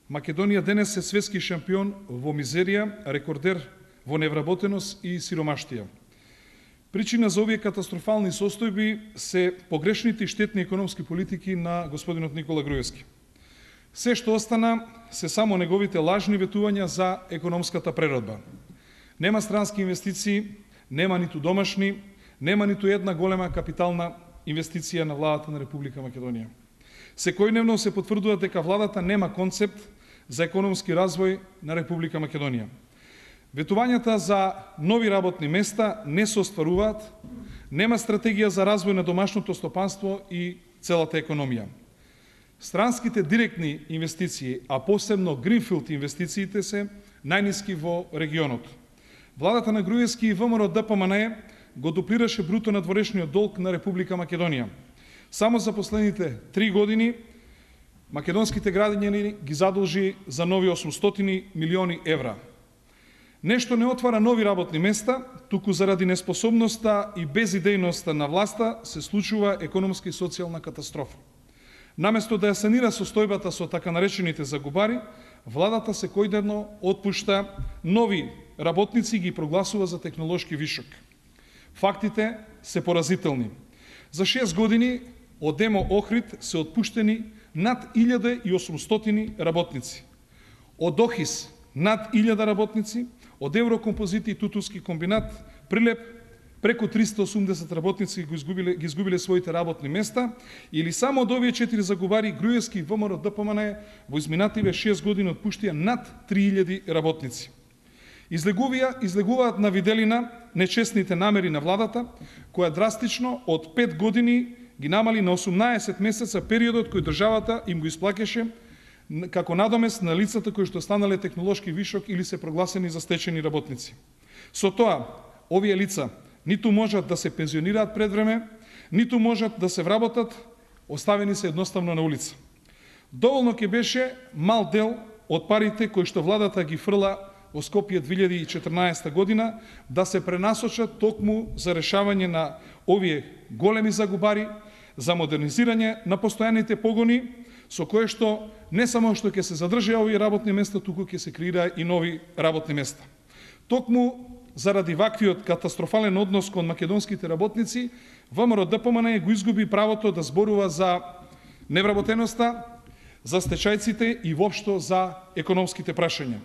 Македонија денес е светски шампион во мизерија, рекордер во невработеност и сиромаштија. Причина за овие катастрофални состојби се погрешните и штетни економски политики на господинот Никола Груевски. Се што остана се само неговите лажни ветувања за економската преродба. Нема странски инвестиции, нема ниту домашни, нема ниту една голема капитална инвестиција на владата на Република Македонија. Секојдневно се потврдува дека владата нема концепт за економски развој на Република Македонија. Ветувањата за нови работни места не се остваруваат, нема стратегија за развој на домашното стопанство и целата економија. Странските директни инвестиции, а посебно гринфилд инвестициите се најниски во регионот. Владата на Груевски и ВМРО ДПМНЕ го дуплираше бруто надворешниот долг на Република Македонија. Само за последните 3 години македонските граѓани ги задолжи за нови 800 милиони евра. Нешто не отвара нови работни места, туку заради неспособноста и безидејноста на власта се случува економска и социјална катастрофа. Наместо да ја санира состојбата со така наречените загубари, владата секојдневно отпушта нови работници и ги прогласува за технолошки вишок. Фактите се поразителни. За 6 години од Демо Охрид се отпуштени над 1800 работници. Од Охис над 1000 работници, од Еврокомпозити и Тутунски комбинат Прилеп преку 380 работници ги изгубиле своите работни места, или само од овие 4 загубари Груевски и ВМРО ДПМНЕ во изминативе 6 години отпуштија над 3000 работници. Излегуваат на виделина нечестните намери на владата, која драстично од 5 години ги намали на 18 месеца периодот кој државата им го исплакеше како надомест на лицата кои што станале технолошки вишок или се прогласени за стечени работници. Со тоа, овие лица ниту можат да се пензионираат пред време, ниту можат да се вработат, оставени се едноставно на улица. Доволно ќе беше мал дел од парите кои што владата ги фрла во Скопје 2014 година да се пренасочат токму за решавање на овие големи загубари, за модернизирање на постојаните погони, со кое што не само што ќе се задржи овие работни места, туку ќе се креира и нови работни места. Токму заради ваквиот катастрофален однос кон македонските работници, ВМРО ДПМНЕ го изгуби правото да зборува за невработеноста, за стечајците и воопшто за економските прашања.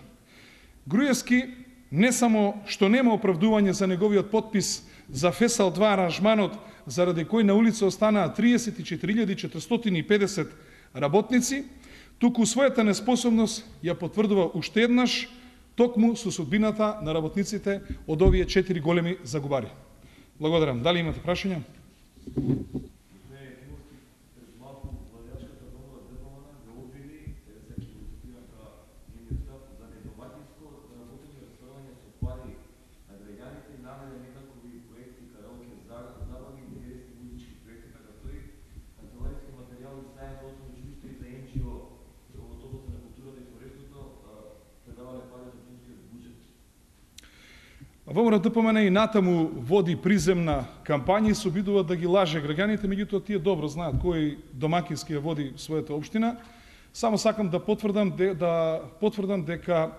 Груевски не само што нема оправдување за неговиот подпис за Фесал 2 аранжманот, заради кој на улица останаа 34.450 работници, туку својата неспособност ја потврдува уште еднаш, токму со судбината на работниците од овие 4 големи загубари. Благодарам. Дали имате прашања? ВМРО ДПМНЕ и натаму води приземна кампања и се обидува да ги лаже граѓаните, меѓутоа тие добро знаат кој домакински ја води својата општина. Само сакам да потврдам дека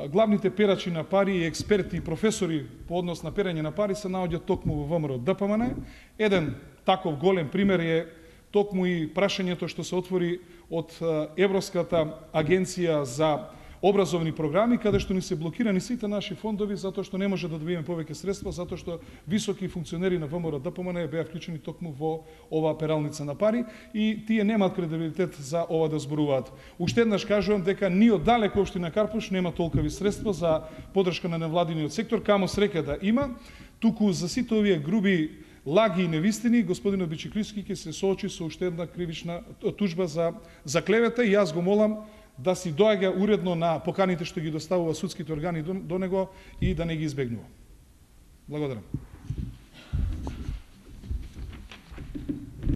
главните перачи на пари, експерти и професори по однос на перање на пари се наоѓаат токму во ВМРО ДПМНЕ. Еден таков голем пример е токму и прашањето што се отвори од Европската агенција за образовни програми, каде што ни се блокирани сите наши фондови, затоа што не може да добиеме повеќе средства, затоа што високи функционери на ВМРО ДПМНЕ беа вклучени токму во оваа пералница на пари и тие немаат кредибилитет за ова да зборуваат. Уште еднаш кажувам дека ни од далеку општина Карпуш нема толкови средства за поддршка на невладиниот сектор, камо среќа да има, туку за сите овие груби лаги и невистини, господинот Бичиклиски ќе се соочи со уште една кривична тужба за клевета и јас го молам да си доаѓа уредно на поканите што ги доставува судските органи до него и да не ги избегнува. Благодарам.